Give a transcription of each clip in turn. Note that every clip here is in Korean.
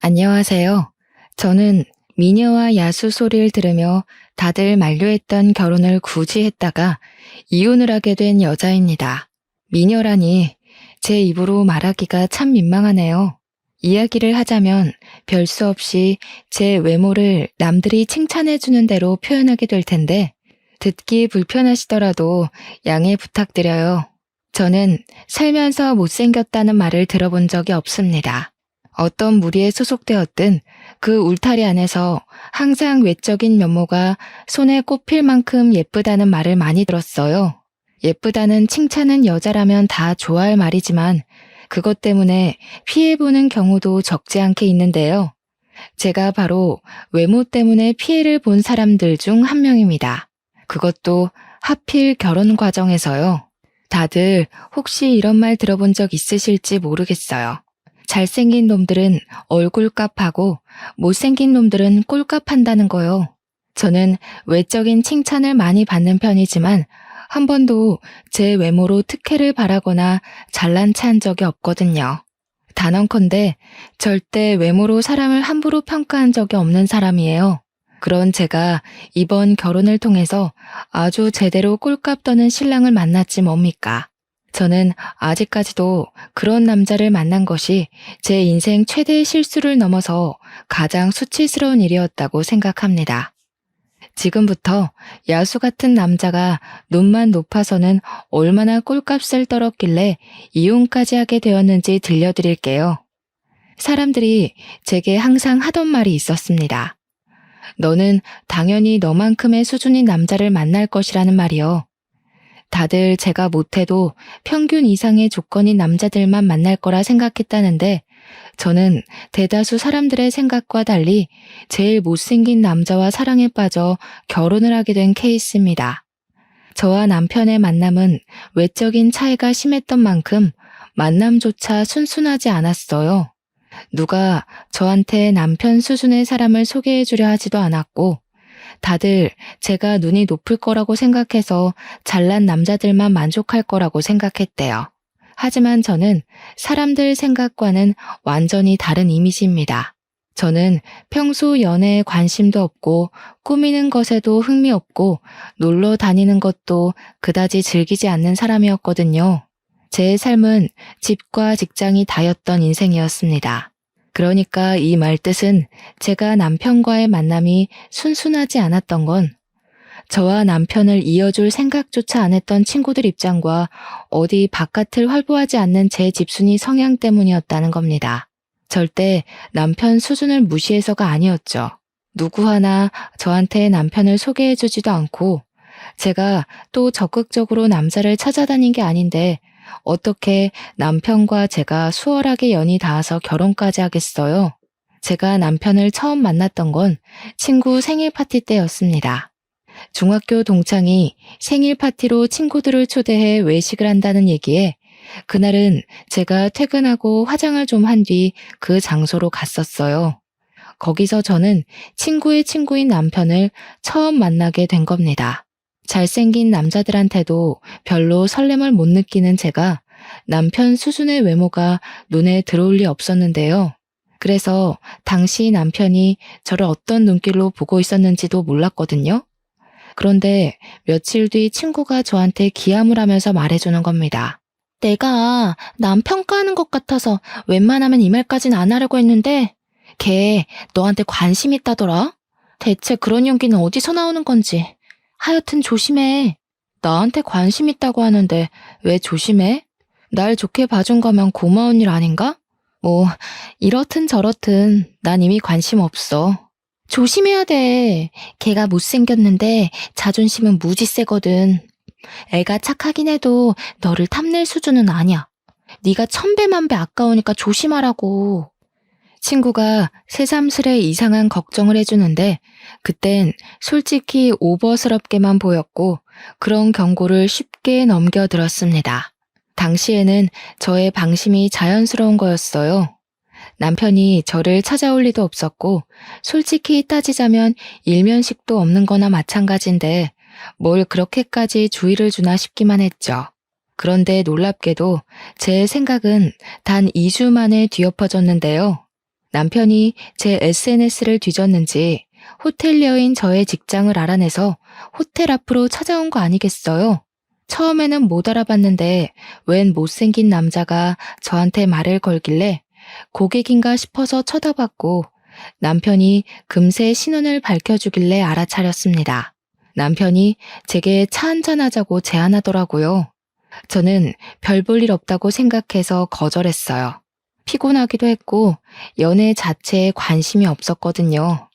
안녕하세요. 저는 미녀와 야수 소리를 들으며 다들 만류했던 결혼을 굳이 했다가 이혼을 하게 된 여자입니다. 미녀라니 제 입으로 말하기가 참 민망하네요. 이야기를 하자면 별 수 없이 제 외모를 남들이 칭찬해주는 대로 표현하게 될 텐데 듣기 불편하시더라도 양해 부탁드려요. 저는 살면서 못생겼다는 말을 들어본 적이 없습니다. 어떤 무리에 소속되었든 그 울타리 안에서 항상 외적인 면모가 손에 꼽힐 만큼 예쁘다는 말을 많이 들었어요. 예쁘다는 칭찬은 여자라면 다 좋아할 말이지만 그것 때문에 피해보는 경우도 적지 않게 있는데요. 제가 바로 외모 때문에 피해를 본 사람들 중 한 명입니다. 그것도 하필 결혼 과정에서요. 다들 혹시 이런 말 들어본 적 있으실지 모르겠어요. 잘생긴 놈들은 얼굴값하고 못생긴 놈들은 꼴값한다는 거요. 저는 외적인 칭찬을 많이 받는 편이지만 한 번도 제 외모로 특혜를 바라거나 잘난 체한 적이 없거든요. 단언컨대 절대 외모로 사람을 함부로 평가한 적이 없는 사람이에요. 그런 제가 이번 결혼을 통해서 아주 제대로 꼴값 떠는 신랑을 만났지 뭡니까? 저는 아직까지도 그런 남자를 만난 것이 제 인생 최대의 실수를 넘어서 가장 수치스러운 일이었다고 생각합니다. 지금부터 야수 같은 남자가 눈만 높아서는 얼마나 꼴값을 떨었길래 이혼까지 하게 되었는지 들려드릴게요. 사람들이 제게 항상 하던 말이 있었습니다. 너는 당연히 너만큼의 수준인 남자를 만날 것이라는 말이요. 다들 제가 못해도 평균 이상의 조건인 남자들만 만날 거라 생각했다는데 저는 대다수 사람들의 생각과 달리 제일 못생긴 남자와 사랑에 빠져 결혼을 하게 된 케이스입니다. 저와 남편의 만남은 외적인 차이가 심했던 만큼 만남조차 순순하지 않았어요. 누가 저한테 남편 수준의 사람을 소개해 주려 하지도 않았고 다들 제가 눈이 높을 거라고 생각해서 잘난 남자들만 만족할 거라고 생각했대요. 하지만 저는 사람들 생각과는 완전히 다른 이미지입니다. 저는 평소 연애에 관심도 없고 꾸미는 것에도 흥미 없고 놀러 다니는 것도 그다지 즐기지 않는 사람이었거든요. 제 삶은 집과 직장이 다였던 인생이었습니다. 그러니까 이 말뜻은 제가 남편과의 만남이 순순하지 않았던 건 저와 남편을 이어줄 생각조차 안 했던 친구들 입장과 어디 바깥을 활보하지 않는 제 집순이 성향 때문이었다는 겁니다. 절대 남편 수준을 무시해서가 아니었죠. 누구 하나 저한테 남편을 소개해주지도 않고 제가 또 적극적으로 남자를 찾아다닌 게 아닌데 어떻게 남편과 제가 수월하게 연이 닿아서 결혼까지 하겠어요? 제가 남편을 처음 만났던 건 친구 생일 파티 때였습니다. 중학교 동창이 생일 파티로 친구들을 초대해 외식을 한다는 얘기에 그날은 제가 퇴근하고 화장을 좀 한 뒤 그 장소로 갔었어요. 거기서 저는 친구의 친구인 남편을 처음 만나게 된 겁니다. 잘생긴 남자들한테도 별로 설렘을 못 느끼는 제가 남편 수준의 외모가 눈에 들어올 리 없었는데요. 그래서 당시 남편이 저를 어떤 눈길로 보고 있었는지도 몰랐거든요. 그런데 며칠 뒤 친구가 저한테 기함을 하면서 말해주는 겁니다. 내가 남 평가하는 것 같아서 웬만하면 이 말까진 안 하려고 했는데 걔 너한테 관심 있다더라? 대체 그런 용기는 어디서 나오는 건지. 하여튼 조심해. 나한테 관심 있다고 하는데 왜 조심해? 날 좋게 봐준 거면 고마운 일 아닌가? 뭐 이렇든 저렇든 난 이미 관심 없어. 조심해야 돼. 걔가 못생겼는데 자존심은 무지 세거든. 애가 착하긴 해도 너를 탐낼 수준은 아니야. 네가 천배만배 아까우니까 조심하라고. 친구가 새삼스레 이상한 걱정을 해주는데 그땐 솔직히 오버스럽게만 보였고 그런 경고를 쉽게 넘겨들었습니다. 당시에는 저의 방심이 자연스러운 거였어요. 남편이 저를 찾아올 리도 없었고 솔직히 따지자면 일면식도 없는 거나 마찬가지인데 뭘 그렇게까지 주의를 주나 싶기만 했죠. 그런데 놀랍게도 제 생각은 단 2주 만에 뒤엎어졌는데요. 남편이 제 SNS를 뒤졌는지 호텔리어인 저의 직장을 알아내서 호텔 앞으로 찾아온 거 아니겠어요? 처음에는 못 알아봤는데 웬 못생긴 남자가 저한테 말을 걸길래 고객인가 싶어서 쳐다봤고 남편이 금세 신원을 밝혀주길래 알아차렸습니다. 남편이 제게 차 한잔하자고 제안하더라고요. 저는 별 볼 일 없다고 생각해서 거절했어요. 피곤하기도 했고 연애 자체에 관심이 없었거든요.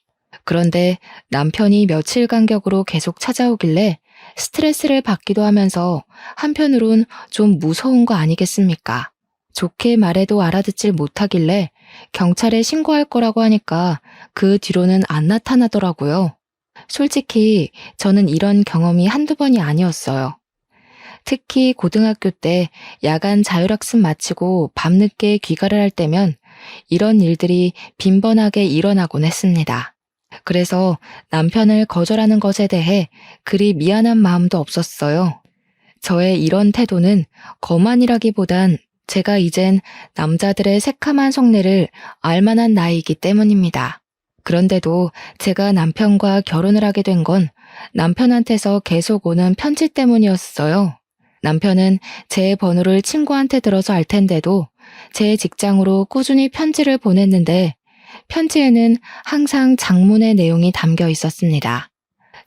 그런데 남편이 며칠 간격으로 계속 찾아오길래 스트레스를 받기도 하면서 한편으론 좀 무서운 거 아니겠습니까? 좋게 말해도 알아듣질 못하길래 경찰에 신고할 거라고 하니까 그 뒤로는 안 나타나더라고요. 솔직히 저는 이런 경험이 한두 번이 아니었어요. 특히 고등학교 때 야간 자율학습 마치고 밤늦게 귀가를 할 때면 이런 일들이 빈번하게 일어나곤 했습니다. 그래서 남편을 거절하는 것에 대해 그리 미안한 마음도 없었어요. 저의 이런 태도는 거만이라기보단 제가 이젠 남자들의 새카만 속내를 알만한 나이이기 때문입니다. 그런데도 제가 남편과 결혼을 하게 된 건 남편한테서 계속 오는 편지 때문이었어요. 남편은 제 번호를 친구한테 들어서 알 텐데도 제 직장으로 꾸준히 편지를 보냈는데 편지에는 항상 장문의 내용이 담겨 있었습니다.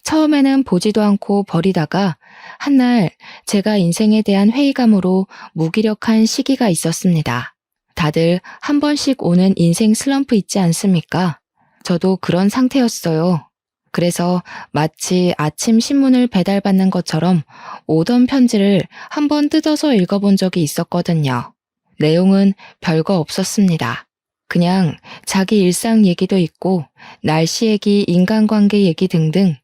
처음에는 보지도 않고 버리다가 한날 제가 인생에 대한 회의감으로 무기력한 시기가 있었습니다. 다들 한 번씩 오는 인생 슬럼프 있지 않습니까? 저도 그런 상태였어요. 그래서 마치 아침 신문을 배달받는 것처럼 오던 편지를 한번 뜯어서 읽어본 적이 있었거든요. 내용은 별거 없었습니다. 그냥 자기 일상 얘기도 있고 날씨 얘기, 인간관계 얘기 등등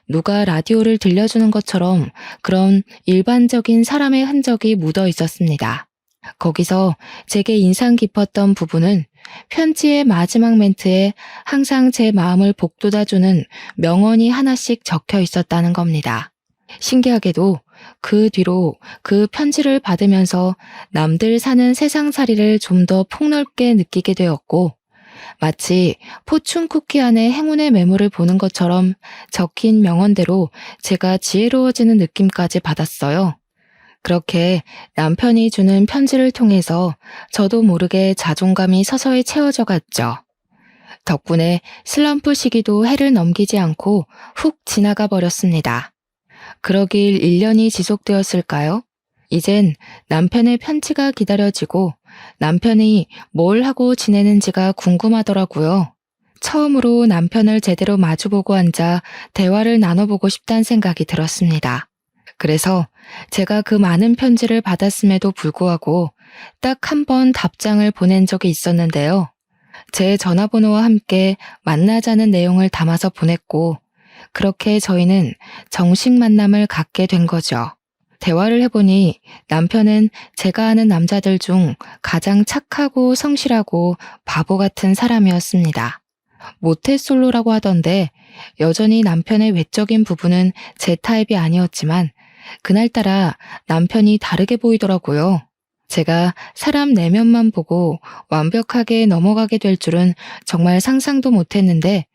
누가 라디오를 들려주는 것처럼 그런 일반적인 사람의 흔적이 묻어 있었습니다. 거기서 제게 인상 깊었던 부분은 편지의 마지막 멘트에 항상 제 마음을 복돋아주는 명언이 하나씩 적혀 있었다는 겁니다. 신기하게도 그 뒤로 그 편지를 받으면서 남들 사는 세상살이를 좀 더 폭넓게 느끼게 되었고 마치 포춘 쿠키 안에 행운의 매물을 보는 것처럼 적힌 명언대로 제가 지혜로워지는 느낌까지 받았어요. 그렇게 남편이 주는 편지를 통해서 저도 모르게 자존감이 서서히 채워져 갔죠. 덕분에 슬럼프 시기도 해를 넘기지 않고 훅 지나가 버렸습니다. 그러길 1년이 지속되었을까요? 이젠 남편의 편지가 기다려지고 남편이 뭘 하고 지내는지가 궁금하더라고요. 처음으로 남편을 제대로 마주보고 앉아 대화를 나눠보고 싶다는 생각이 들었습니다. 그래서 제가 그 많은 편지를 받았음에도 불구하고 딱 한 번 답장을 보낸 적이 있었는데요. 제 전화번호와 함께 만나자는 내용을 담아서 보냈고 그렇게 저희는 정식 만남을 갖게 된 거죠. 대화를 해보니 남편은 제가 아는 남자들 중 가장 착하고 성실하고 바보 같은 사람이었습니다. 모태솔로라고 하던데 여전히 남편의 외적인 부분은 제 타입이 아니었지만 그날따라 남편이 다르게 보이더라고요. 제가 사람 내면만 보고 완벽하게 넘어가게 될 줄은 정말 상상도 못했는데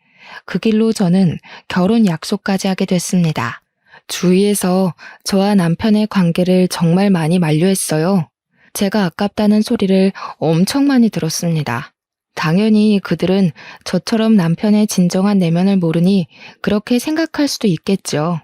그 길로 저는 결혼 약속까지 하게 됐습니다. 주위에서 저와 남편의 관계를 정말 많이 만류했어요. 제가 아깝다는 소리를 엄청 많이 들었습니다. 당연히 그들은 저처럼 남편의 진정한 내면을 모르니 그렇게 생각할 수도 있겠죠.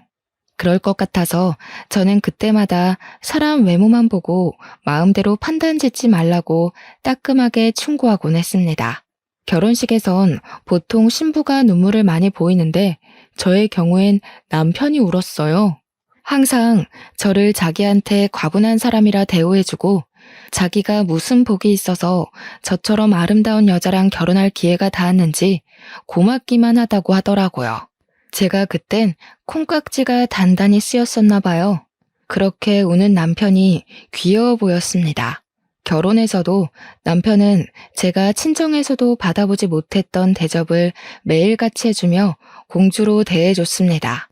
그럴 것 같아서 저는 그때마다 사람 외모만 보고 마음대로 판단 짓지 말라고 따끔하게 충고하곤 했습니다. 결혼식에선 보통 신부가 눈물을 많이 보이는데 저의 경우엔 남편이 울었어요. 항상 저를 자기한테 과분한 사람이라 대우해주고 자기가 무슨 복이 있어서 저처럼 아름다운 여자랑 결혼할 기회가 닿았는지 고맙기만 하다고 하더라고요. 제가 그땐 콩깍지가 단단히 쓰였었나 봐요. 그렇게 우는 남편이 귀여워 보였습니다. 결혼해서도 남편은 제가 친정에서도 받아보지 못했던 대접을 매일같이 해주며 공주로 대해줬습니다.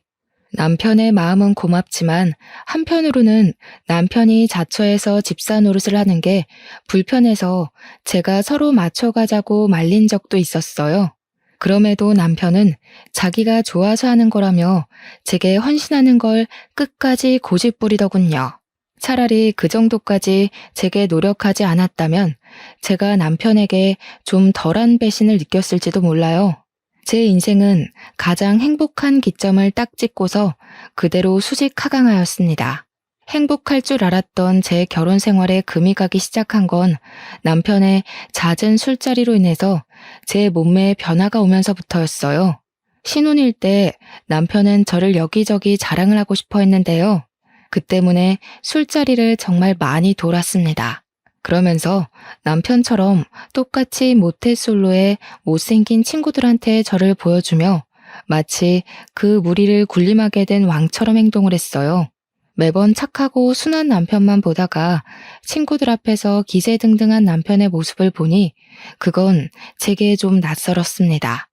남편의 마음은 고맙지만 한편으로는 남편이 자처해서 집사 노릇을 하는 게 불편해서 제가 서로 맞춰가자고 말린 적도 있었어요. 그럼에도 남편은 자기가 좋아서 하는 거라며 제게 헌신하는 걸 끝까지 고집부리더군요. 차라리 그 정도까지 제게 노력하지 않았다면 제가 남편에게 좀 덜한 배신을 느꼈을지도 몰라요. 제 인생은 가장 행복한 기점을 딱 찍고서 그대로 수직 하강하였습니다. 행복할 줄 알았던 제 결혼 생활에 금이 가기 시작한 건 남편의 잦은 술자리로 인해서 제 몸매에 변화가 오면서부터였어요. 신혼일 때 남편은 저를 여기저기 자랑을 하고 싶어 했는데요. 그 때문에 술자리를 정말 많이 돌았습니다. 그러면서 남편처럼 똑같이 모태솔로의 못생긴 친구들한테 저를 보여주며 마치 그 무리를 군림하게 된 왕처럼 행동을 했어요. 매번 착하고 순한 남편만 보다가 친구들 앞에서 기세등등한 남편의 모습을 보니 그건 제게 좀 낯설었습니다.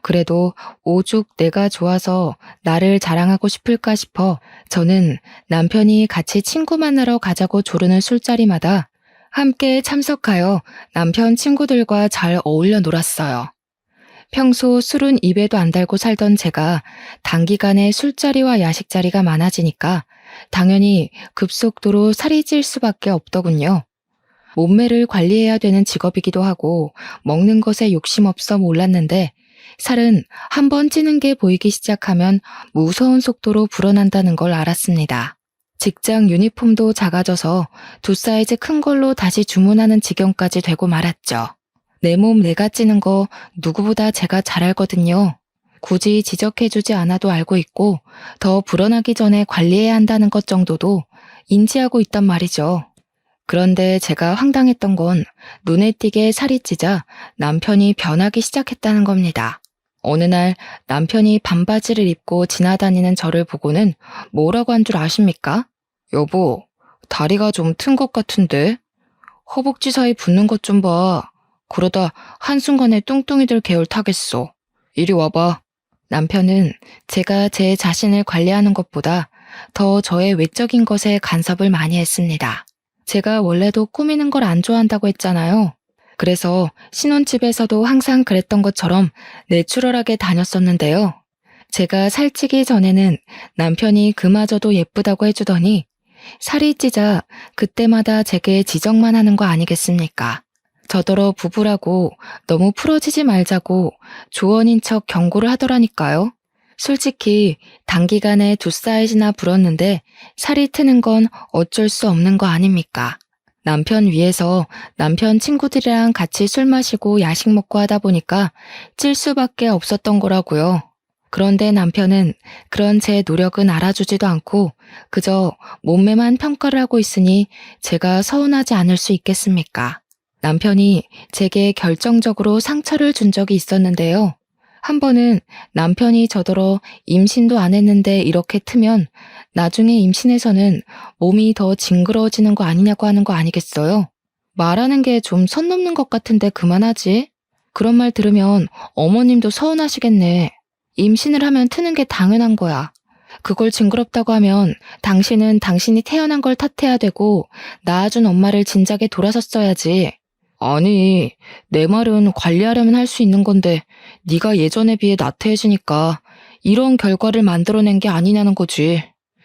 그래도 오죽 내가 좋아서 나를 자랑하고 싶을까 싶어 저는 남편이 같이 친구 만나러 가자고 조르는 술자리마다 함께 참석하여 남편 친구들과 잘 어울려 놀았어요. 평소 술은 입에도 안 달고 살던 제가 단기간에 술자리와 야식자리가 많아지니까 당연히 급속도로 살이 찔 수밖에 없더군요. 몸매를 관리해야 되는 직업이기도 하고 먹는 것에 욕심 없어 몰랐는데 살은 한번 찌는 게 보이기 시작하면 무서운 속도로 불어난다는 걸 알았습니다. 직장 유니폼도 작아져서 2사이즈 큰 걸로 다시 주문하는 지경까지 되고 말았죠. 내 몸 내가 찌는 거 누구보다 제가 잘 알거든요. 굳이 지적해주지 않아도 알고 있고 더 불어나기 전에 관리해야 한다는 것 정도도 인지하고 있단 말이죠. 그런데 제가 황당했던 건 눈에 띄게 살이 찌자 남편이 변하기 시작했다는 겁니다. 어느 날 남편이 반바지를 입고 지나다니는 저를 보고는 뭐라고 한 줄 아십니까? 여보, 다리가 좀 튼 것 같은데? 허벅지 사이 붙는 것 좀 봐. 그러다 한순간에 뚱뚱이들 계열 타겠어. 이리 와봐. 남편은 제가 제 자신을 관리하는 것보다 더 저의 외적인 것에 간섭을 많이 했습니다. 제가 원래도 꾸미는 걸 안 좋아한다고 했잖아요. 그래서 신혼집에서도 항상 그랬던 것처럼 내추럴하게 다녔었는데요. 제가 살찌기 전에는 남편이 그마저도 예쁘다고 해주더니 살이 찌자 그때마다 제게 지적만 하는 거 아니겠습니까? 저더러 부부라고 너무 풀어지지 말자고 조언인 척 경고를 하더라니까요. 솔직히 단기간에 2사이즈나 불었는데 살이 트는 건 어쩔 수 없는 거 아닙니까? 남편 위해서 남편 친구들이랑 같이 술 마시고 야식 먹고 하다 보니까 찔 수밖에 없었던 거라고요. 그런데 남편은 그런 제 노력은 알아주지도 않고 그저 몸매만 평가를 하고 있으니 제가 서운하지 않을 수 있겠습니까? 남편이 제게 결정적으로 상처를 준 적이 있었는데요. 한 번은 남편이 저더러 임신도 안 했는데 이렇게 트면 나중에 임신해서는 몸이 더 징그러워지는 거 아니냐고 하는 거 아니겠어요? 말하는 게 좀 선 넘는 것 같은데 그만하지. 그런 말 들으면 어머님도 서운하시겠네. 임신을 하면 트는 게 당연한 거야. 그걸 징그럽다고 하면 당신은 당신이 태어난 걸 탓해야 되고 낳아준 엄마를 진작에 돌아섰어야지. 아니, 내 말은 관리하려면 할 수 있는 건데 네가 예전에 비해 나태해지니까 이런 결과를 만들어낸 게 아니냐는 거지.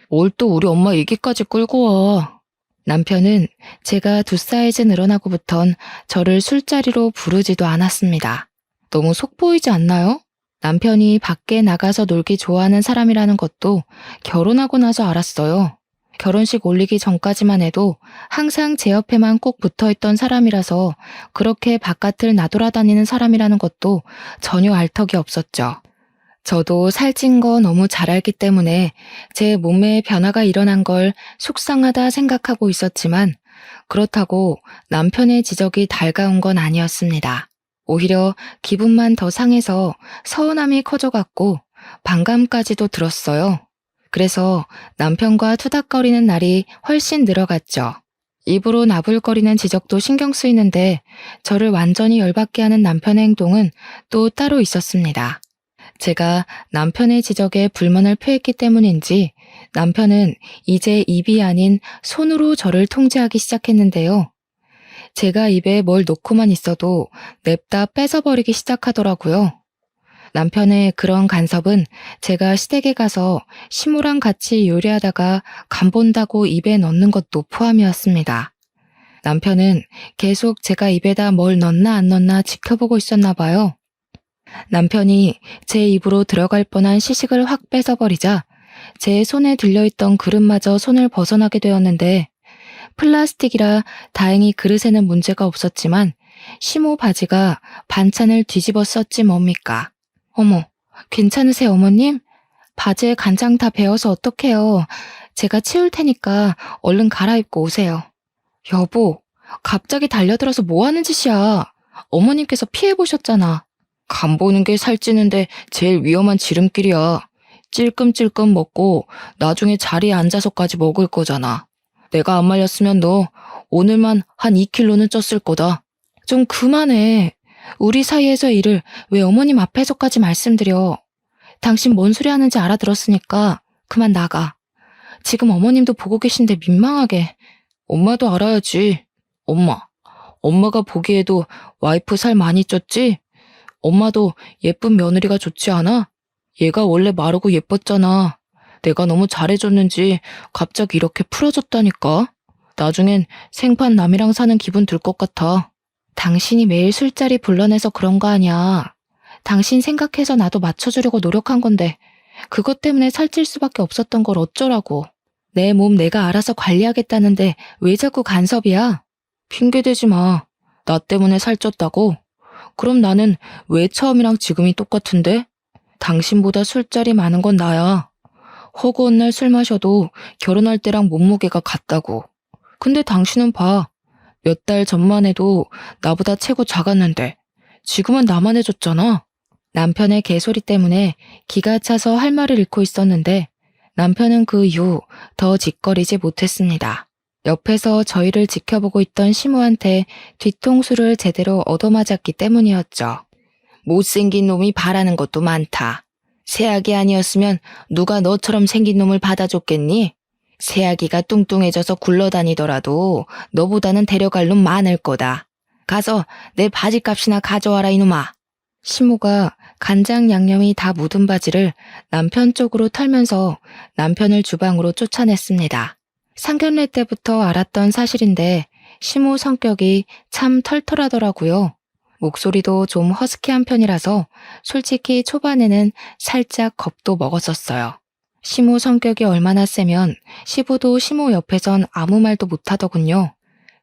뭘 또 우리 엄마 얘기까지 끌고 와. 남편은 제가 2사이즈 늘어나고부턴 저를 술자리로 부르지도 않았습니다. 너무 속 보이지 않나요? 남편이 밖에 나가서 놀기 좋아하는 사람이라는 것도 결혼하고 나서 알았어요. 결혼식 올리기 전까지만 해도 항상 제 옆에만 꼭 붙어있던 사람이라서 그렇게 바깥을 나돌아다니는 사람이라는 것도 전혀 알 턱이 없었죠. 저도 살찐 거 너무 잘 알기 때문에 제 몸매에 변화가 일어난 걸 속상하다 생각하고 있었지만 그렇다고 남편의 지적이 달가운 건 아니었습니다. 오히려 기분만 더 상해서 서운함이 커져갔고 반감까지도 들었어요. 그래서 남편과 투닥거리는 날이 훨씬 늘어갔죠. 입으로 나불거리는 지적도 신경 쓰이는데 저를 완전히 열받게 하는 남편의 행동은 또 따로 있었습니다. 제가 남편의 지적에 불만을 표했기 때문인지 남편은 이제 입이 아닌 손으로 저를 통제하기 시작했는데요. 제가 입에 뭘 놓고만 있어도 냅다 뺏어버리기 시작하더라고요. 남편의 그런 간섭은 제가 시댁에 가서 시모랑 같이 요리하다가 간 본다고 입에 넣는 것도 포함이었습니다. 남편은 계속 제가 입에다 뭘 넣나 안 넣나 지켜보고 있었나 봐요. 남편이 제 입으로 들어갈 뻔한 시식을 확 뺏어버리자 제 손에 들려있던 그릇마저 손을 벗어나게 되었는데 플라스틱이라 다행히 그릇에는 문제가 없었지만 시모 바지가 반찬을 뒤집어 썼지 뭡니까. 어머, 괜찮으세요 어머님? 바지에 간장 다 배어서 어떡해요. 제가 치울 테니까 얼른 갈아입고 오세요. 여보, 갑자기 달려들어서 뭐 하는 짓이야. 어머님께서 피해보셨잖아. 간 보는 게 살찌는데 제일 위험한 지름길이야. 찔끔찔끔 먹고 나중에 자리에 앉아서까지 먹을 거잖아. 내가 안 말렸으면 너 오늘만 한 2kg는 쪘을 거다. 좀 그만해. 우리 사이에서의 일을 왜 어머님 앞에서까지 말씀드려. 당신 뭔 소리 하는지 알아들었으니까 그만 나가. 지금 어머님도 보고 계신데 민망하게. 엄마도 알아야지. 엄마가 보기에도 와이프 살 많이 쪘지? 엄마도 예쁜 며느리가 좋지 않아? 얘가 원래 마르고 예뻤잖아. 내가 너무 잘해줬는지 갑자기 이렇게 풀어졌다니까. 나중엔 생판 남이랑 사는 기분 들 것 같아. 당신이 매일 술자리 불러내서 그런 거 아니야. 당신 생각해서 나도 맞춰주려고 노력한 건데 그것 때문에 살찔 수밖에 없었던 걸 어쩌라고. 내 몸 내가 알아서 관리하겠다는데 왜 자꾸 간섭이야? 핑계대지 마. 나 때문에 살쪘다고? 그럼 나는 왜 처음이랑 지금이 똑같은데? 당신보다 술자리 많은 건 나야. 허구한 날 술 마셔도 결혼할 때랑 몸무게가 같다고. 근데 당신은 봐. 몇 달 전만 해도 나보다 체구 작았는데 지금은 나만 해줬잖아. 남편의 개소리 때문에 기가 차서 할 말을 잃고 있었는데 남편은 그 이후 더 짓거리지 못했습니다. 옆에서 저희를 지켜보고 있던 시모한테 뒤통수를 제대로 얻어맞았기 때문이었죠. 못생긴 놈이 바라는 것도 많다. 새아기 아니었으면 누가 너처럼 생긴 놈을 받아줬겠니? 새아기가 뚱뚱해져서 굴러다니더라도 너보다는 데려갈 놈 많을 거다. 가서 내 바지값이나 가져와라 이놈아. 시모가 간장 양념이 다 묻은 바지를 남편 쪽으로 털면서 남편을 주방으로 쫓아냈습니다. 상견례 때부터 알았던 사실인데 시모 성격이 참 털털하더라고요. 목소리도 좀 허스키한 편이라서 솔직히 초반에는 살짝 겁도 먹었었어요. 시모 성격이 얼마나 세면 시부도 시모 옆에선 아무 말도 못하더군요.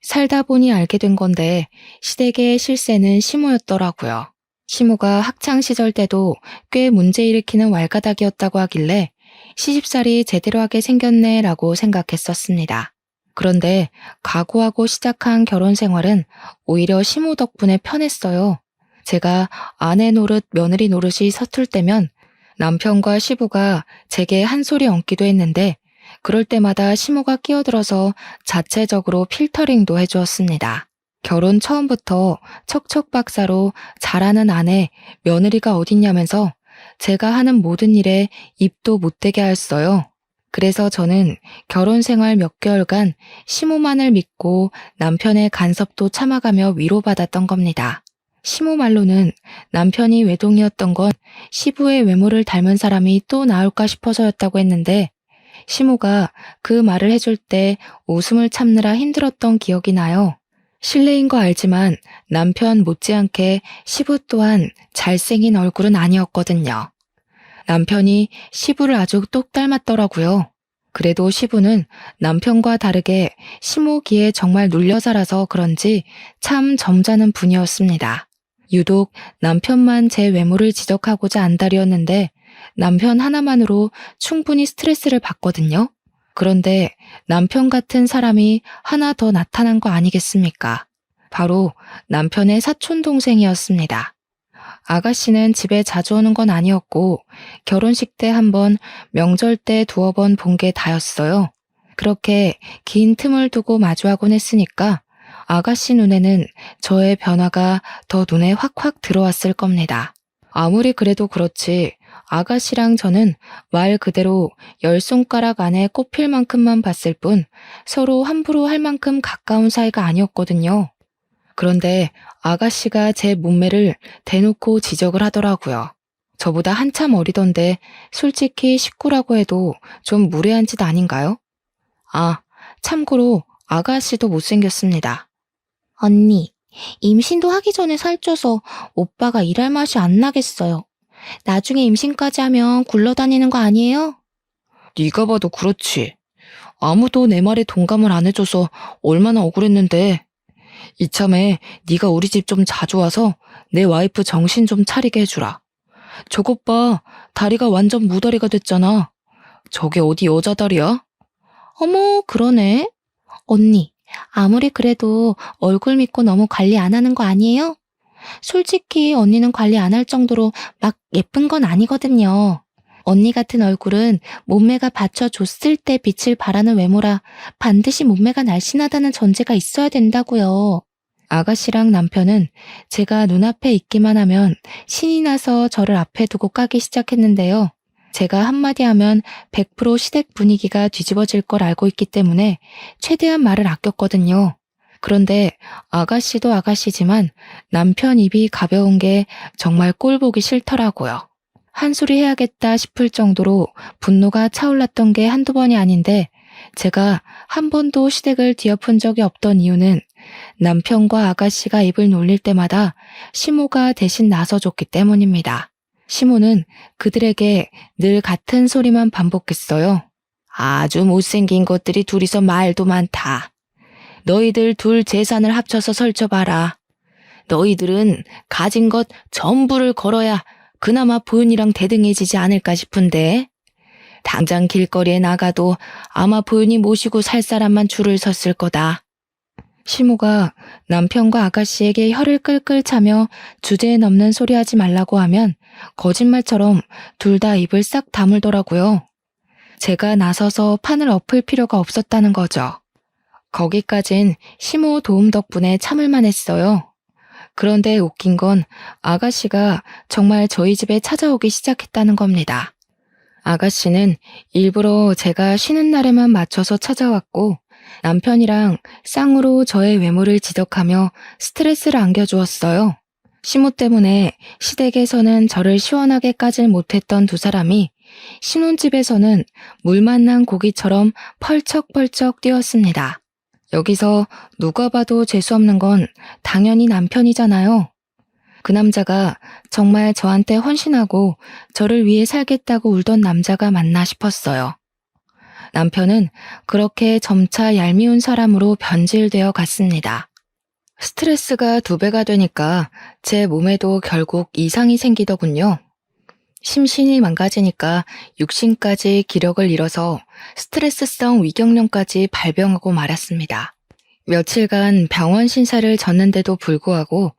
살다 보니 알게 된 건데 시댁의 실세는 시모였더라고요. 시모가 학창시절 때도 꽤 문제 일으키는 왈가닥이었다고 하길래 시집살이 제대로 하게 생겼네 라고 생각했었습니다. 그런데 각오하고 시작한 결혼 생활은 오히려 시모 덕분에 편했어요. 제가 아내 노릇 며느리 노릇이 서툴 때면 남편과 시부가 제게 한 소리 얹기도 했는데 그럴 때마다 시모가 끼어들어서 자체적으로 필터링도 해주었습니다. 결혼 처음부터 척척박사로 잘하는 아내, 며느리가 어딨냐면서 제가 하는 모든 일에 입도 못 대게 하였어요. 그래서 저는 결혼 생활 몇 개월간 시모만을 믿고 남편의 간섭도 참아가며 위로받았던 겁니다. 시모 말로는 남편이 외동이었던 건 시부의 외모를 닮은 사람이 또 나올까 싶어서였다고 했는데 시모가 그 말을 해줄 때 웃음을 참느라 힘들었던 기억이 나요. 실례인 거 알지만 남편 못지않게 시부 또한 잘생긴 얼굴은 아니었거든요. 남편이 시부를 아주 똑 닮았더라고요. 그래도 시부는 남편과 다르게 시모기에 정말 눌려 살아서 그런지 참 점잖은 분이었습니다. 유독 남편만 제 외모를 지적하고자 안달이었는데 남편 하나만으로 충분히 스트레스를 받거든요. 그런데 남편 같은 사람이 하나 더 나타난 거 아니겠습니까? 바로 남편의 사촌동생이었습니다. 아가씨는 집에 자주 오는 건 아니었고 결혼식 때 한 번, 명절 때 두어 번 본 게 다였어요. 그렇게 긴 틈을 두고 마주하곤 했으니까 아가씨 눈에는 저의 변화가 더 눈에 확확 들어왔을 겁니다. 아무리 그래도 그렇지 아가씨랑 저는 말 그대로 10손가락 안에 꼽힐 만큼만 봤을 뿐 서로 함부로 할 만큼 가까운 사이가 아니었거든요. 그런데 아가씨가 제 몸매를 대놓고 지적을 하더라고요. 저보다 한참 어리던데 솔직히 식구라고 해도 좀 무례한 짓 아닌가요? 아, 참고로 아가씨도 못생겼습니다. 언니, 임신도 하기 전에 살쪄서 오빠가 일할 맛이 안 나겠어요. 나중에 임신까지 하면 굴러다니는 거 아니에요? 네가 봐도 그렇지. 아무도 내 말에 동감을 안 해줘서 얼마나 억울했는데. 이참에 네가 우리 집 좀 자주 와서 내 와이프 정신 좀 차리게 해주라. 저것 봐, 다리가 완전 무다리가 됐잖아. 저게 어디 여자 다리야? 어머, 그러네. 언니, 아무리 그래도 얼굴 믿고 너무 관리 안 하는 거 아니에요? 솔직히 언니는 관리 안 할 정도로 막 예쁜 건 아니거든요. 언니 같은 얼굴은 몸매가 받쳐줬을 때 빛을 발하는 외모라 반드시 몸매가 날씬하다는 전제가 있어야 된다고요. 아가씨랑 남편은 제가 눈앞에 있기만 하면 신이 나서 저를 앞에 두고 까기 시작했는데요. 제가 한마디 하면 100% 시댁 분위기가 뒤집어질 걸 알고 있기 때문에 최대한 말을 아꼈거든요. 그런데 아가씨도 아가씨지만 남편 입이 가벼운 게 정말 꼴 보기 싫더라고요. 한 소리 해야겠다 싶을 정도로 분노가 차올랐던 게 한두 번이 아닌데 제가 한 번도 시댁을 뒤엎은 적이 없던 이유는 남편과 아가씨가 입을 놀릴 때마다 시모가 대신 나서줬기 때문입니다. 시모는 그들에게 늘 같은 소리만 반복했어요. 아주 못생긴 것들이 둘이서 말도 많다. 너희들 둘 재산을 합쳐서 설쳐봐라. 너희들은 가진 것 전부를 걸어야 그나마 보윤이랑 대등해지지 않을까 싶은데 당장 길거리에 나가도 아마 보윤이 모시고 살 사람만 줄을 섰을 거다. 시모가 남편과 아가씨에게 혀를 끌끌 차며 주제에 넘는 소리 하지 말라고 하면 거짓말처럼 둘 다 입을 싹 다물더라고요. 제가 나서서 판을 엎을 필요가 없었다는 거죠. 거기까진 시모 도움 덕분에 참을만 했어요. 그런데 웃긴 건 아가씨가 정말 저희 집에 찾아오기 시작했다는 겁니다. 아가씨는 일부러 제가 쉬는 날에만 맞춰서 찾아왔고 남편이랑 쌍으로 저의 외모를 지적하며 스트레스를 안겨주었어요. 시모 때문에 시댁에서는 저를 시원하게 까질 못했던 두 사람이 신혼집에서는 물 만난 고기처럼 펄쩍펄쩍 뛰었습니다. 여기서 누가 봐도 재수없는 건 당연히 남편이잖아요. 그 남자가 정말 저한테 헌신하고 저를 위해 살겠다고 울던 남자가 맞나 싶었어요. 남편은 그렇게 점차 얄미운 사람으로 변질되어 갔습니다. 스트레스가 2배가 되니까 제 몸에도 결국 이상이 생기더군요. 심신이 망가지니까 육신까지 기력을 잃어서 스트레스성 위경련까지 발병하고 말았습니다. 며칠간 병원 신사를 졌는데도 불구하고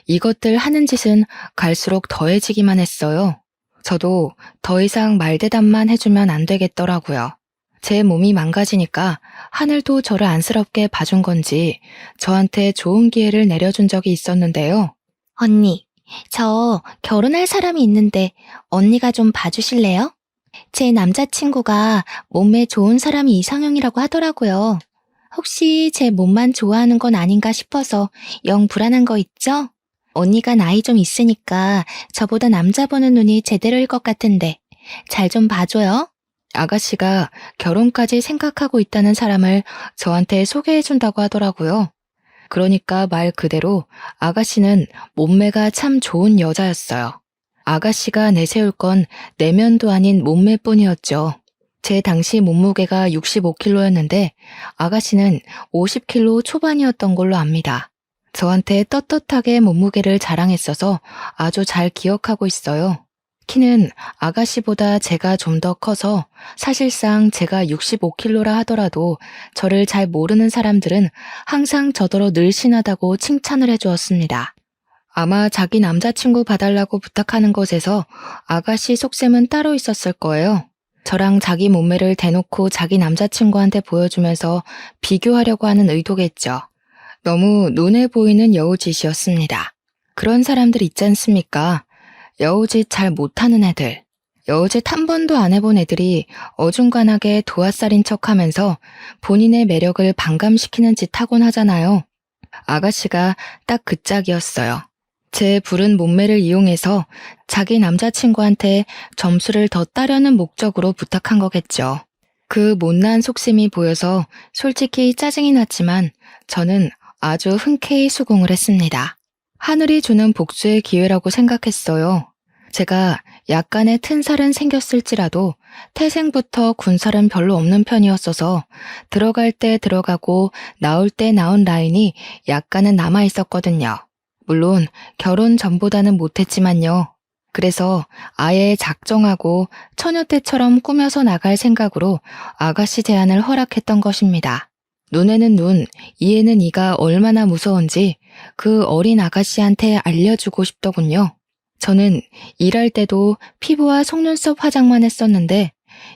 이것들 하는 짓은 갈수록 더해지기만 했어요. 저도 더 이상 말대답만 해주면 안 되겠더라고요. 제 몸이 망가지니까 하늘도 저를 안쓰럽게 봐준 건지 저한테 좋은 기회를 내려준 적이 있었는데요. 언니, 저 결혼할 사람이 있는데 언니가 좀 봐주실래요? 제 남자친구가 몸매 좋은 사람이 이상형이라고 하더라고요. 혹시 제 몸만 좋아하는 건 아닌가 싶어서 영 불안한 거 있죠? 언니가 나이 좀 있으니까 저보다 남자 보는 눈이 제대로일 것 같은데 잘 좀 봐줘요. 아가씨가 결혼까지 생각하고 있다는 사람을 저한테 소개해준다고 하더라고요. 그러니까 말 그대로 아가씨는 몸매가 참 좋은 여자였어요. 아가씨가 내세울 건 내면도 아닌 몸매뿐이었죠. 제 당시 몸무게가 65kg였는데 아가씨는 50kg 초반이었던 걸로 압니다. 저한테 떳떳하게 몸무게를 자랑했어서 아주 잘 기억하고 있어요. 키는 아가씨보다 제가 좀 더 커서 사실상 제가 65kg라 하더라도 저를 잘 모르는 사람들은 항상 저더러 늘씬하다고 칭찬을 해주었습니다. 아마 자기 남자친구 봐달라고 부탁하는 것에서 아가씨 속셈은 따로 있었을 거예요. 저랑 자기 몸매를 대놓고 자기 남자친구한테 보여주면서 비교하려고 하는 의도겠죠. 너무 눈에 보이는 여우짓이었습니다. 그런 사람들 있지 않습니까? 여우짓 잘 못하는 애들. 여우짓 한 번도 안 해본 애들이 어중간하게 도화살인 척 하면서 본인의 매력을 반감시키는 짓 하곤 하잖아요. 아가씨가 딱 그 짝이었어요. 제 부른 몸매를 이용해서 자기 남자친구한테 점수를 더 따려는 목적으로 부탁한 거겠죠. 그 못난 속심이 보여서 솔직히 짜증이 났지만 저는 아주 흔쾌히 수긍을 했습니다. 하늘이 주는 복수의 기회라고 생각했어요. 제가 약간의 튼살은 생겼을지라도 태생부터 군살은 별로 없는 편이었어서 들어갈 때 들어가고 나올 때 나온 라인이 약간은 남아 있었거든요. 물론 결혼 전보다는 못했지만요. 그래서 아예 작정하고 처녀 때처럼 꾸며서 나갈 생각으로 아가씨 제안을 허락했던 것입니다. 눈에는 눈, 이에는 이가 얼마나 무서운지 그 어린 아가씨한테 알려주고 싶더군요. 저는 일할 때도 피부와 속눈썹 화장만 했었는데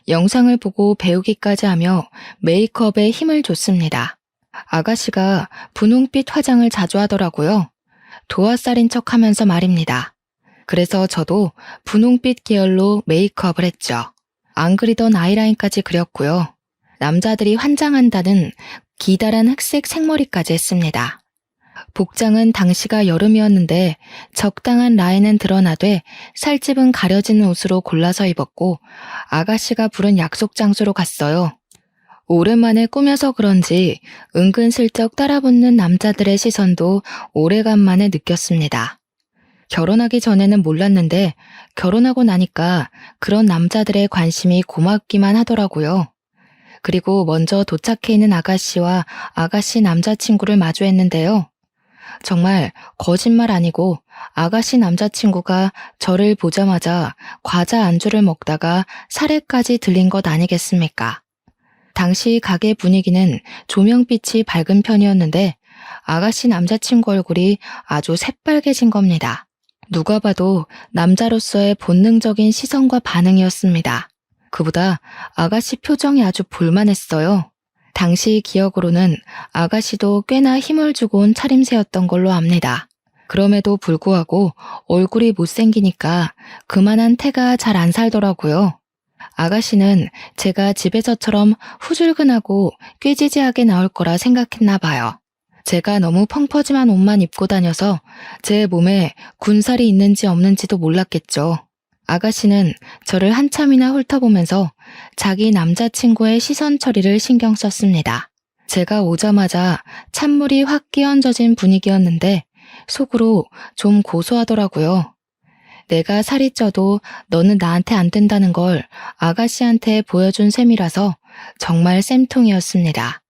영상을 보고 배우기까지 하며 메이크업에 힘을 줬습니다. 아가씨가 분홍빛 화장을 자주 하더라고요. 도화살인 척 하면서 말입니다. 그래서 저도 분홍빛 계열로 메이크업을 했죠. 안 그리던 아이라인까지 그렸고요. 남자들이 환장한다는 기다란 흑색 생머리까지 했습니다. 복장은 당시가 여름이었는데 적당한 라인은 드러나되 살집은 가려지는 옷으로 골라서 입었고 아가씨가 부른 약속 장소로 갔어요. 오랜만에 꾸며서 그런지 은근슬쩍 따라붙는 남자들의 시선도 오래간만에 느꼈습니다. 결혼하기 전에는 몰랐는데 결혼하고 나니까 그런 남자들의 관심이 고맙기만 하더라고요. 그리고 먼저 도착해 있는 아가씨와 아가씨 남자친구를 마주했는데요. 정말 거짓말 아니고 아가씨 남자친구가 저를 보자마자 과자 안주를 먹다가 살해까지 들린 것 아니겠습니까? 당시 가게 분위기는 조명빛이 밝은 편이었는데 아가씨 남자친구 얼굴이 아주 새빨개진 겁니다. 누가 봐도 남자로서의 본능적인 시선과 반응이었습니다. 그보다 아가씨 표정이 아주 볼만했어요. 당시 기억으로는 아가씨도 꽤나 힘을 주고 온 차림새였던 걸로 압니다. 그럼에도 불구하고 얼굴이 못생기니까 그만한 태가 잘 안 살더라고요. 아가씨는 제가 집에서처럼 후줄근하고 꾀지지하게 나올 거라 생각했나 봐요. 제가 너무 펑퍼짐한 옷만 입고 다녀서 제 몸에 군살이 있는지 없는지도 몰랐겠죠. 아가씨는 저를 한참이나 훑어보면서 자기 남자친구의 시선 처리를 신경 썼습니다. 제가 오자마자 찬물이 확 끼얹어진 분위기였는데 속으로 좀 고소하더라고요. 내가 살이 쪄도 너는 나한테 안 된다는 걸 아가씨한테 보여준 셈이라서 정말 쌤통이었습니다.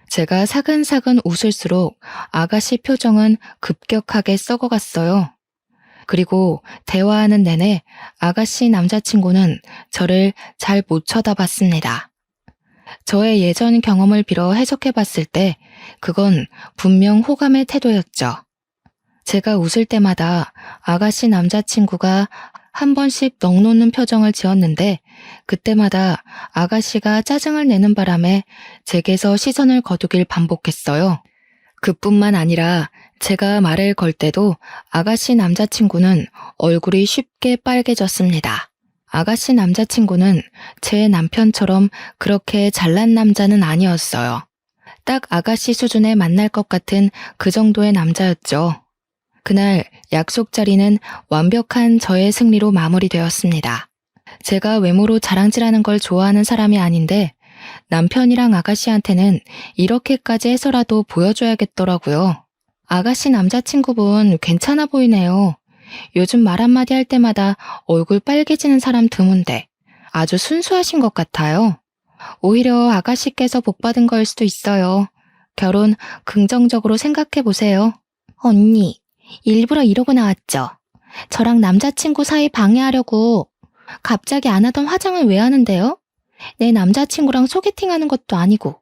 제가 사근사근 웃을수록 아가씨 표정은 급격하게 썩어갔어요. 그리고 대화하는 내내 아가씨 남자친구는 저를 잘 못 쳐다봤습니다. 저의 예전 경험을 빌어 해석해봤을 때 그건 분명 호감의 태도였죠. 제가 웃을 때마다 아가씨 남자친구가 한 번씩 넋 놓는 표정을 지었는데 그때마다 아가씨가 짜증을 내는 바람에 제게서 시선을 거두길 반복했어요. 그뿐만 아니라 제가 말을 걸 때도 아가씨 남자친구는 얼굴이 쉽게 빨개졌습니다. 아가씨 남자친구는 제 남편처럼 그렇게 잘난 남자는 아니었어요. 딱 아가씨 수준에 만날 것 같은 그 정도의 남자였죠. 그날 약속 자리는 완벽한 저의 승리로 마무리되었습니다. 제가 외모로 자랑질하는 걸 좋아하는 사람이 아닌데 남편이랑 아가씨한테는 이렇게까지 해서라도 보여줘야겠더라고요. 아가씨 남자친구분 괜찮아 보이네요. 요즘 말 한마디 할 때마다 얼굴 빨개지는 사람 드문데 아주 순수하신 것 같아요. 오히려 아가씨께서 복받은 거일 수도 있어요. 결혼 긍정적으로 생각해 보세요. 언니, 일부러 이러고 나왔죠? 저랑 남자친구 사이 방해하려고 갑자기 안 하던 화장을 왜 하는데요? 내 남자친구랑 소개팅하는 것도 아니고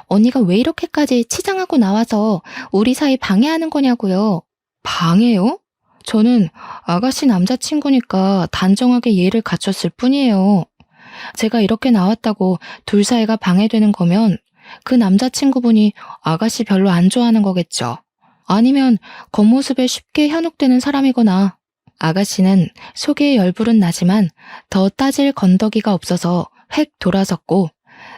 언니가 왜 이렇게까지 치장하고 나와서 우리 사이 방해하는 거냐고요. 방해요? 저는 아가씨 남자친구니까 단정하게 예의를 갖췄을 뿐이에요. 제가 이렇게 나왔다고 둘 사이가 방해되는 거면 그 남자친구분이 아가씨 별로 안 좋아하는 거겠죠. 아니면 겉모습에 쉽게 현혹되는 사람이거나. 아가씨는 속에 열불은 나지만 더 따질 건더기가 없어서 획 돌아섰고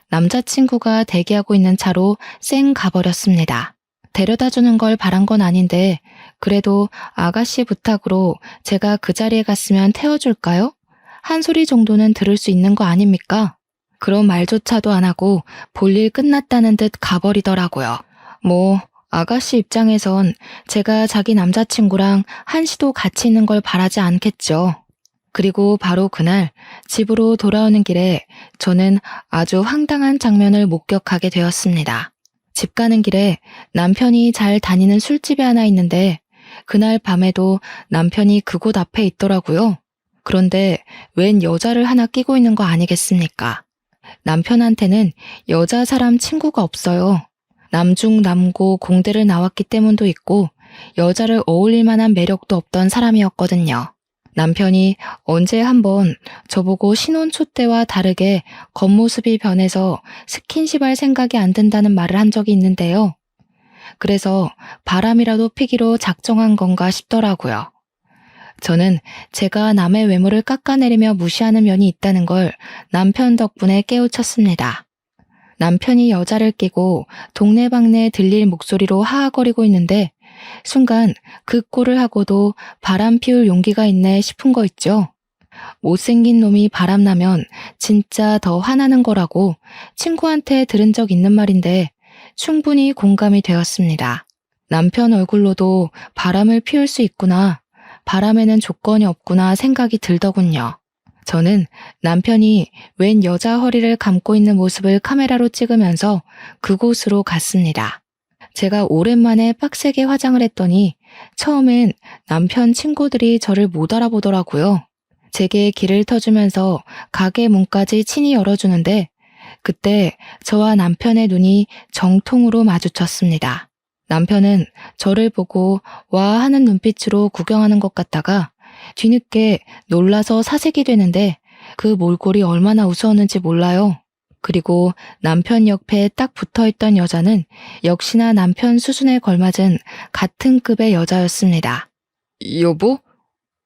남자친구가 대기하고 있는 차로 쌩 가버렸습니다. 데려다 주는 걸 바란 건 아닌데 그래도 아가씨 부탁으로 제가 그 자리에 갔으면 태워줄까요? 한 소리 정도는 들을 수 있는 거 아닙니까? 그런 말조차도 안 하고 볼일 끝났다는 듯 가버리더라고요. 뭐 아가씨 입장에선 제가 자기 남자친구랑 한시도 같이 있는 걸 바라지 않겠죠. 그리고 바로 그날 집으로 돌아오는 길에 저는 아주 황당한 장면을 목격하게 되었습니다. 집 가는 길에 남편이 잘 다니는 술집이 하나 있는데 그날 밤에도 남편이 그곳 앞에 있더라고요. 그런데 웬 여자를 하나 끼고 있는 거 아니겠습니까? 남편한테는 여자 사람 친구가 없어요. 남중남고 공대를 나왔기 때문도 있고 여자를 어울릴 만한 매력도 없던 사람이었거든요. 남편이 언제 한번 저보고 신혼초 때와 다르게 겉모습이 변해서 스킨십할 생각이 안 든다는 말을 한 적이 있는데요. 그래서 바람이라도 피기로 작정한 건가 싶더라고요. 저는 제가 남의 외모를 깎아내리며 무시하는 면이 있다는 걸 남편 덕분에 깨우쳤습니다. 남편이 여자를 끼고 동네방네 들릴 목소리로 하하거리고 있는데 순간 그 꼴을 하고도 바람 피울 용기가 있네 싶은 거 있죠. 못생긴 놈이 바람나면 진짜 더 화나는 거라고 친구한테 들은 적 있는 말인데 충분히 공감이 되었습니다. 남편 얼굴로도 바람을 피울 수 있구나, 바람에는 조건이 없구나 생각이 들더군요. 저는 남편이 웬 여자 허리를 감고 있는 모습을 카메라로 찍으면서 그곳으로 갔습니다. 제가 오랜만에 빡세게 화장을 했더니 처음엔 남편 친구들이 저를 못 알아보더라고요. 제게 길을 터주면서 가게 문까지 친히 열어주는데 그때 저와 남편의 눈이 정통으로 마주쳤습니다. 남편은 저를 보고 와 하는 눈빛으로 구경하는 것 같다가 뒤늦게 놀라서 사색이 되는데 그 몰골이 얼마나 우스웠는지 몰라요. 그리고 남편 옆에 딱 붙어있던 여자는 역시나 남편 수준에 걸맞은 같은 급의 여자였습니다. 여보?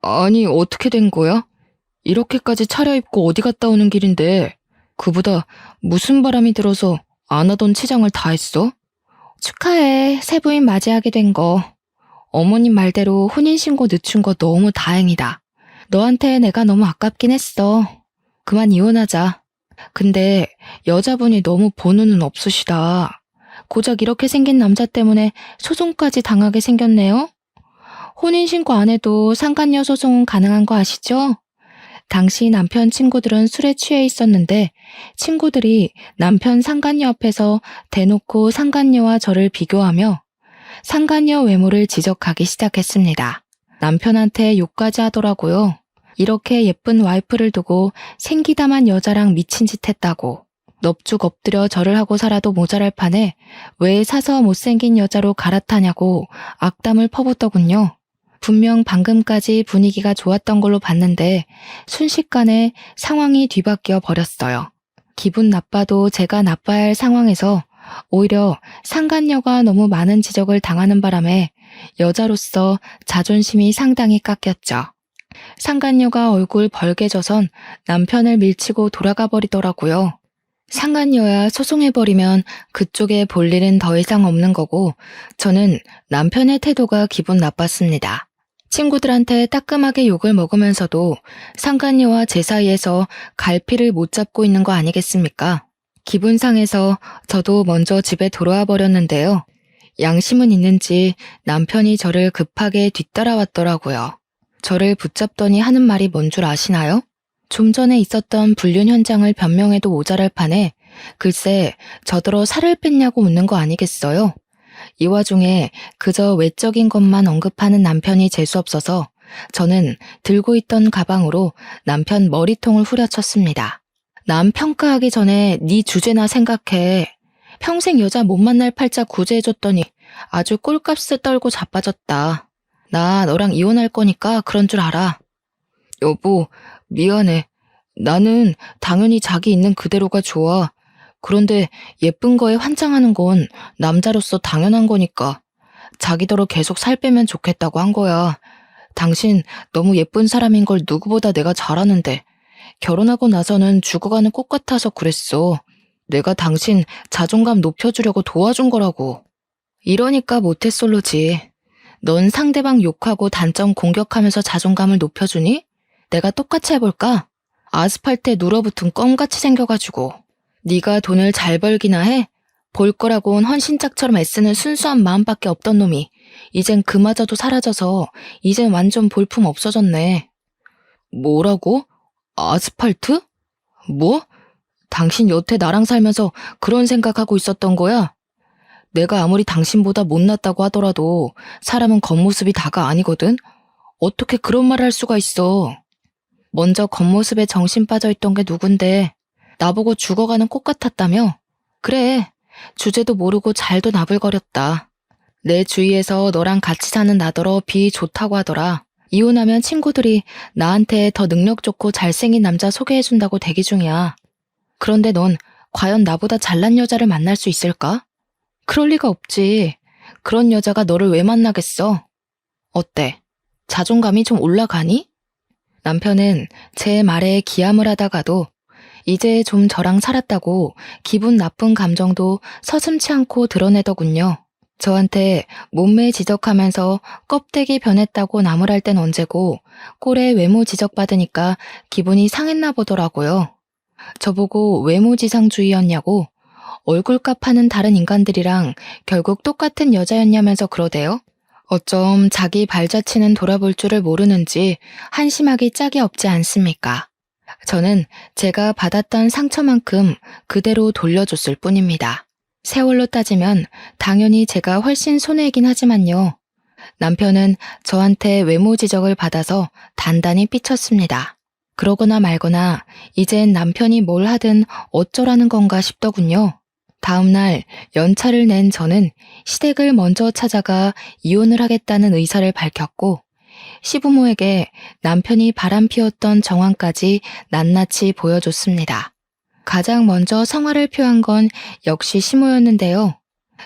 아니 어떻게 된 거야? 이렇게까지 차려입고 어디 갔다 오는 길인데 그보다 무슨 바람이 들어서 안 하던 치장을 다 했어? 축하해, 새 부인 맞이하게 된 거. 어머님 말대로 혼인신고 늦춘 거 너무 다행이다. 너한테 내가 너무 아깝긴 했어. 그만 이혼하자. 근데 여자분이 너무 보는 없으시다. 고작 이렇게 생긴 남자 때문에 소송까지 당하게 생겼네요. 혼인신고 안 해도 상간녀 소송은 가능한 거 아시죠? 당시 남편 친구들은 술에 취해 있었는데 친구들이 남편 상간녀 앞에서 대놓고 상간녀와 저를 비교하며 상간녀 외모를 지적하기 시작했습니다. 남편한테 욕까지 하더라고요. 이렇게 예쁜 와이프를 두고 생기다만 여자랑 미친 짓 했다고. 넙죽 엎드려 절을 하고 살아도 모자랄 판에 왜 사서 못생긴 여자로 갈아타냐고 악담을 퍼붓더군요. 분명 방금까지 분위기가 좋았던 걸로 봤는데 순식간에 상황이 뒤바뀌어 버렸어요. 기분 나빠도 제가 나빠야 할 상황에서 오히려 상간녀가 너무 많은 지적을 당하는 바람에 여자로서 자존심이 상당히 깎였죠. 상간녀가 얼굴 벌개져선 남편을 밀치고 돌아가 버리더라고요. 상간녀야 소송해버리면 그쪽에 볼 일은 더 이상 없는 거고 저는 남편의 태도가 기분 나빴습니다. 친구들한테 따끔하게 욕을 먹으면서도 상간녀와 제 사이에서 갈피를 못 잡고 있는 거 아니겠습니까? 기분 상해서 저도 먼저 집에 돌아와 버렸는데요. 양심은 있는지 남편이 저를 급하게 뒤따라왔더라고요. 저를 붙잡더니 하는 말이 뭔 줄 아시나요? 좀 전에 있었던 불륜 현장을 변명해도 모자랄 판에 글쎄 저더러 살을 뺐냐고 묻는 거 아니겠어요? 이 와중에 그저 외적인 것만 언급하는 남편이 재수없어서 저는 들고 있던 가방으로 남편 머리통을 후려쳤습니다. 남 평가하기 전에 네 주제나 생각해. 평생 여자 못 만날 팔자 구제해줬더니 아주 꼴값을 떨고 자빠졌다. 나 너랑 이혼할 거니까 그런 줄 알아. 여보, 미안해. 나는 당연히 자기 있는 그대로가 좋아. 그런데 예쁜 거에 환장하는 건 남자로서 당연한 거니까. 자기더러 계속 살 빼면 좋겠다고 한 거야. 당신 너무 예쁜 사람인 걸 누구보다 내가 잘 아는데 결혼하고 나서는 죽어가는 꽃 같아서 그랬어. 내가 당신 자존감 높여주려고 도와준 거라고. 이러니까 모태솔로지. 넌 상대방 욕하고 단점 공격하면서 자존감을 높여주니? 내가 똑같이 해볼까? 아스팔트에 눌어붙은 껌같이 생겨가지고. 네가 돈을 잘 벌기나 해? 볼 거라곤 헌신짝처럼 애쓰는 순수한 마음밖에 없던 놈이 이젠 그마저도 사라져서 이젠 완전 볼품 없어졌네. 뭐라고? 아스팔트? 뭐? 당신 여태 나랑 살면서 그런 생각하고 있었던 거야? 내가 아무리 당신보다 못났다고 하더라도 사람은 겉모습이 다가 아니거든? 어떻게 그런 말을 할 수가 있어? 먼저 겉모습에 정신 빠져있던 게 누군데 나보고 죽어가는 꽃 같았다며? 그래, 주제도 모르고 잘도 나불거렸다. 내 주위에서 너랑 같이 사는 나더러 비 좋다고 하더라. 이혼하면 친구들이 나한테 더 능력 좋고 잘생긴 남자 소개해준다고 대기 중이야. 그런데 넌 과연 나보다 잘난 여자를 만날 수 있을까? 그럴 리가 없지. 그런 여자가 너를 왜 만나겠어? 어때? 자존감이 좀 올라가니? 남편은 제 말에 기함을 하다가도 이제 좀 저랑 살았다고 기분 나쁜 감정도 서슴지 않고 드러내더군요. 저한테 몸매 지적하면서 껍데기 변했다고 나무랄 땐 언제고 꼴에 외모 지적받으니까 기분이 상했나 보더라고요. 저보고 외모지상주의였냐고 얼굴값 하는 다른 인간들이랑 결국 똑같은 여자였냐면서 그러대요. 어쩜 자기 발자취는 돌아볼 줄을 모르는지 한심하기 짝이 없지 않습니까? 저는 제가 받았던 상처만큼 그대로 돌려줬을 뿐입니다. 세월로 따지면 당연히 제가 훨씬 손해이긴 하지만요. 남편은 저한테 외모 지적을 받아서 단단히 삐쳤습니다. 그러거나 말거나 이젠 남편이 뭘 하든 어쩌라는 건가 싶더군요. 다음날 연차를 낸 저는 시댁을 먼저 찾아가 이혼을 하겠다는 의사를 밝혔고 시부모에게 남편이 바람피웠던 정황까지 낱낱이 보여줬습니다. 가장 먼저 성화를 표한 건 역시 시모였는데요.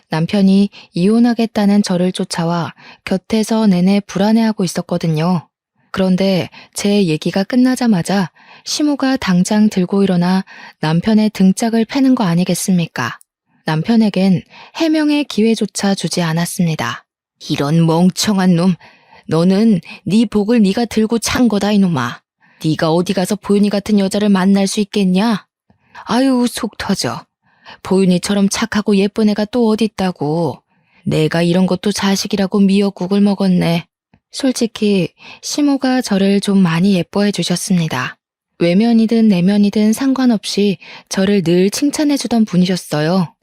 남편이 이혼하겠다는 저를 쫓아와 곁에서 내내 불안해하고 있었거든요. 그런데 제 얘기가 끝나자마자 시모가 당장 들고 일어나 남편의 등짝을 패는 거 아니겠습니까? 남편에겐 해명의 기회조차 주지 않았습니다. 이런 멍청한 놈, 너는 네 복을 네가 들고 찬 거다 이놈아. 네가 어디 가서 보윤이 같은 여자를 만날 수 있겠냐? 아유 속 터져. 보윤이처럼 착하고 예쁜 애가 또 어디 있다고. 내가 이런 것도 자식이라고 미역국을 먹었네. 솔직히 시모가 저를 좀 많이 예뻐해 주셨습니다. 외면이든 내면이든 상관없이 저를 늘 칭찬해 주던 분이셨어요.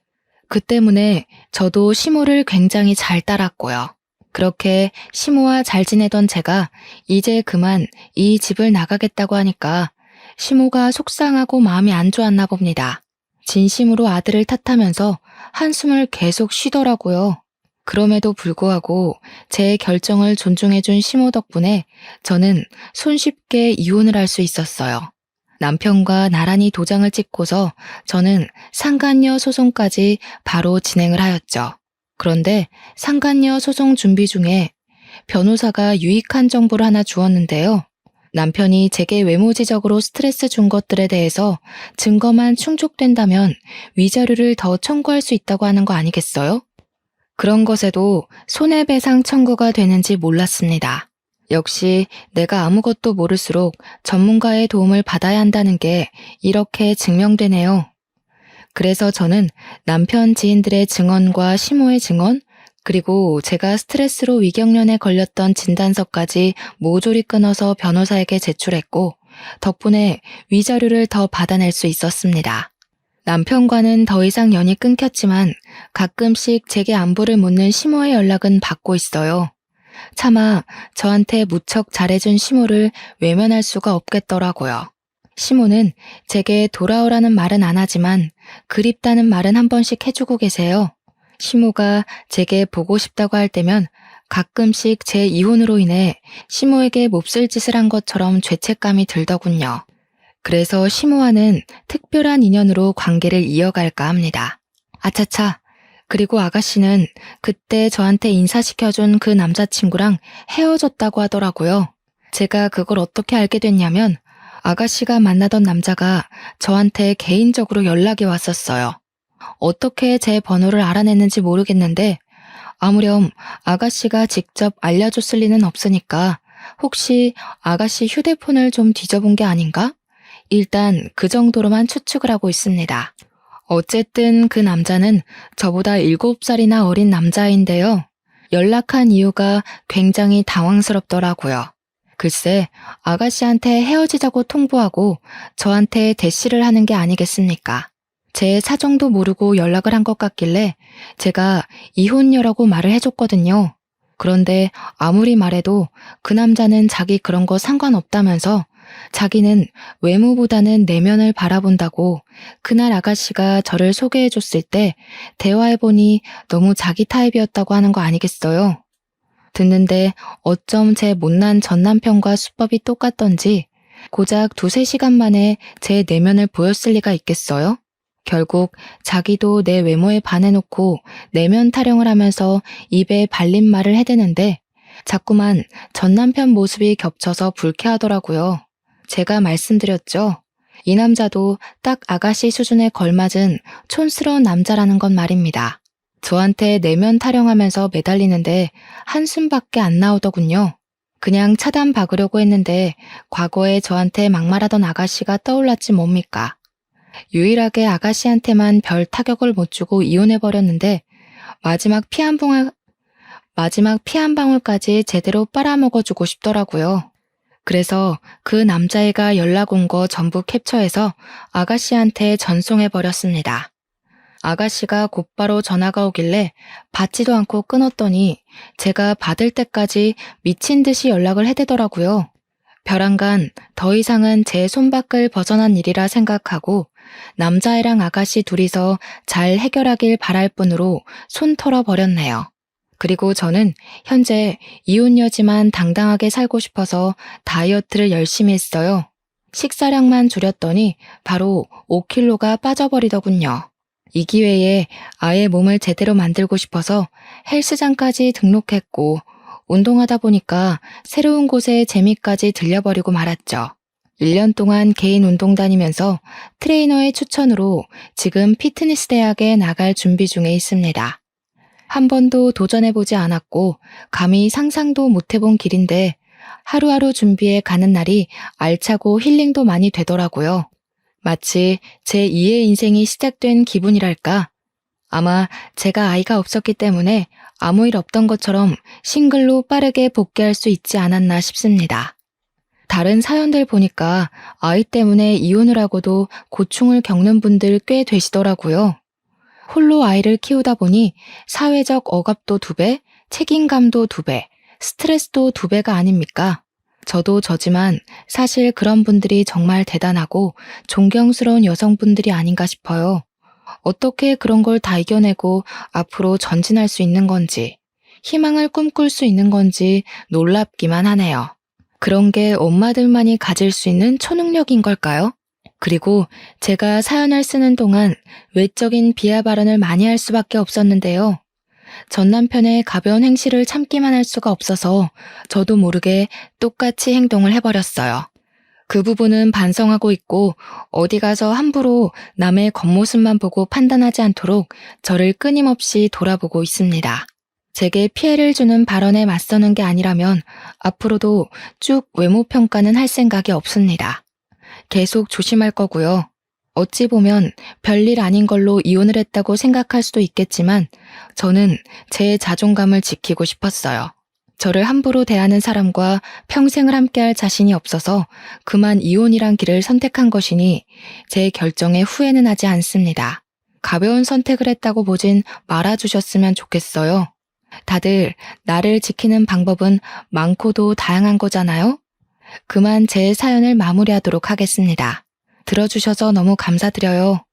그 때문에 저도 시모를 굉장히 잘 따랐고요. 그렇게 시모와 잘 지내던 제가 이제 그만 이 집을 나가겠다고 하니까 시모가 속상하고 마음이 안 좋았나 봅니다. 진심으로 아들을 탓하면서 한숨을 계속 쉬더라고요. 그럼에도 불구하고 제 결정을 존중해준 시모 덕분에 저는 손쉽게 이혼을 할 수 있었어요. 남편과 나란히 도장을 찍고서 저는 상간녀 소송까지 바로 진행을 하였죠. 그런데 상간녀 소송 준비 중에 변호사가 유익한 정보를 하나 주었는데요. 남편이 제게 외모 지적으로 스트레스 준 것들에 대해서 증거만 충족된다면 위자료를 더 청구할 수 있다고 하는 거 아니겠어요? 그런 것에도 손해배상 청구가 되는지 몰랐습니다. 역시 내가 아무것도 모를수록 전문가의 도움을 받아야 한다는 게 이렇게 증명되네요. 그래서 저는 남편 지인들의 증언과 시모의 증언, 그리고 제가 스트레스로 위경련에 걸렸던 진단서까지 모조리 끊어서 변호사에게 제출했고 덕분에 위자료를 더 받아낼 수 있었습니다. 남편과는 더 이상 연이 끊겼지만 가끔씩 제게 안부를 묻는 시모의 연락은 받고 있어요. 차마 저한테 무척 잘해준 시모를 외면할 수가 없겠더라고요. 시모는 제게 돌아오라는 말은 안 하지만 그립다는 말은 한 번씩 해주고 계세요. 시모가 제게 보고 싶다고 할 때면 가끔씩 제 이혼으로 인해 시모에게 몹쓸 짓을 한 것처럼 죄책감이 들더군요. 그래서 시모와는 특별한 인연으로 관계를 이어갈까 합니다. 아차차, 그리고 아가씨는 그때 저한테 인사시켜준 그 남자친구랑 헤어졌다고 하더라고요. 제가 그걸 어떻게 알게 됐냐면 아가씨가 만나던 남자가 저한테 개인적으로 연락이 왔었어요. 어떻게 제 번호를 알아냈는지 모르겠는데 아무렴 아가씨가 직접 알려줬을 리는 없으니까 혹시 아가씨 휴대폰을 좀 뒤져본 게 아닌가? 일단 그 정도로만 추측을 하고 있습니다. 어쨌든 그 남자는 저보다 7살이나 어린 남자인데요. 연락한 이유가 굉장히 당황스럽더라고요. 글쎄, 아가씨한테 헤어지자고 통보하고 저한테 대시를 하는 게 아니겠습니까? 제 사정도 모르고 연락을 한 것 같길래 제가 이혼녀라고 말을 해줬거든요. 그런데 아무리 말해도 그 남자는 자기 그런 거 상관없다면서 자기는 외모보다는 내면을 바라본다고 그날 아가씨가 저를 소개해줬을 때 대화해보니 너무 자기 타입이었다고 하는 거 아니겠어요? 듣는데 어쩜 제 못난 전남편과 수법이 똑같던지 고작 2~3시간 만에 제 내면을 보였을 리가 있겠어요? 결국 자기도 내 외모에 반해놓고 내면 타령을 하면서 입에 발린 말을 해대는데 자꾸만 전남편 모습이 겹쳐서 불쾌하더라고요. 제가 말씀드렸죠. 이 남자도 딱 아가씨 수준에 걸맞은 촌스러운 남자라는 건 말입니다. 저한테 내면 타령하면서 매달리는데 한숨밖에 안 나오더군요. 그냥 차단 박으려고 했는데 과거에 저한테 막말하던 아가씨가 떠올랐지 뭡니까. 유일하게 아가씨한테만 별 타격을 못 주고 이혼해버렸는데 마지막 피 한 방울까지 제대로 빨아먹어주고 싶더라고요. 그래서 그 남자애가 연락 온 거 전부 캡처해서 아가씨한테 전송해버렸습니다. 아가씨가 곧바로 전화가 오길래 받지도 않고 끊었더니 제가 받을 때까지 미친 듯이 연락을 해대더라고요. 벼랑간 더 이상은 제 손밖을 벗어난 일이라 생각하고 남자애랑 아가씨 둘이서 잘 해결하길 바랄 뿐으로 손 털어버렸네요. 그리고 저는 현재 이혼녀지만 당당하게 살고 싶어서 다이어트를 열심히 했어요. 식사량만 줄였더니 바로 5kg가 빠져버리더군요. 이 기회에 아예 몸을 제대로 만들고 싶어서 헬스장까지 등록했고 운동하다 보니까 새로운 곳에 재미까지 들려버리고 말았죠. 1년 동안 개인 운동 다니면서 트레이너의 추천으로 지금 피트니스 대학에 나갈 준비 중에 있습니다. 한 번도 도전해보지 않았고 감히 상상도 못해본 길인데 하루하루 준비해 가는 날이 알차고 힐링도 많이 되더라고요. 마치 제2의 인생이 시작된 기분이랄까. 아마 제가 아이가 없었기 때문에 아무 일 없던 것처럼 싱글로 빠르게 복귀할 수 있지 않았나 싶습니다. 다른 사연들 보니까 아이 때문에 이혼을 하고도 고충을 겪는 분들 꽤 되시더라고요. 홀로 아이를 키우다 보니 사회적 억압도 2배, 책임감도 2배, 스트레스도 2배가 아닙니까? 저도 저지만 사실 그런 분들이 정말 대단하고 존경스러운 여성분들이 아닌가 싶어요. 어떻게 그런 걸 다 이겨내고 앞으로 전진할 수 있는 건지, 희망을 꿈꿀 수 있는 건지 놀랍기만 하네요. 그런 게 엄마들만이 가질 수 있는 초능력인 걸까요? 그리고 제가 사연을 쓰는 동안 외적인 비하 발언을 많이 할 수밖에 없었는데요. 전 남편의 가벼운 행실을 참기만 할 수가 없어서 저도 모르게 똑같이 행동을 해버렸어요. 그 부분은 반성하고 있고 어디 가서 함부로 남의 겉모습만 보고 판단하지 않도록 저를 끊임없이 돌아보고 있습니다. 제게 피해를 주는 발언에 맞서는 게 아니라면 앞으로도 쭉 외모 평가는 할 생각이 없습니다. 계속 조심할 거고요. 어찌 보면 별일 아닌 걸로 이혼을 했다고 생각할 수도 있겠지만 저는 제 자존감을 지키고 싶었어요. 저를 함부로 대하는 사람과 평생을 함께할 자신이 없어서 그만 이혼이란 길을 선택한 것이니 제 결정에 후회는 하지 않습니다. 가벼운 선택을 했다고 보진 말아주셨으면 좋겠어요. 다들 나를 지키는 방법은 많고도 다양한 거잖아요? 그만 제 사연을 마무리하도록 하겠습니다. 들어주셔서 너무 감사드려요.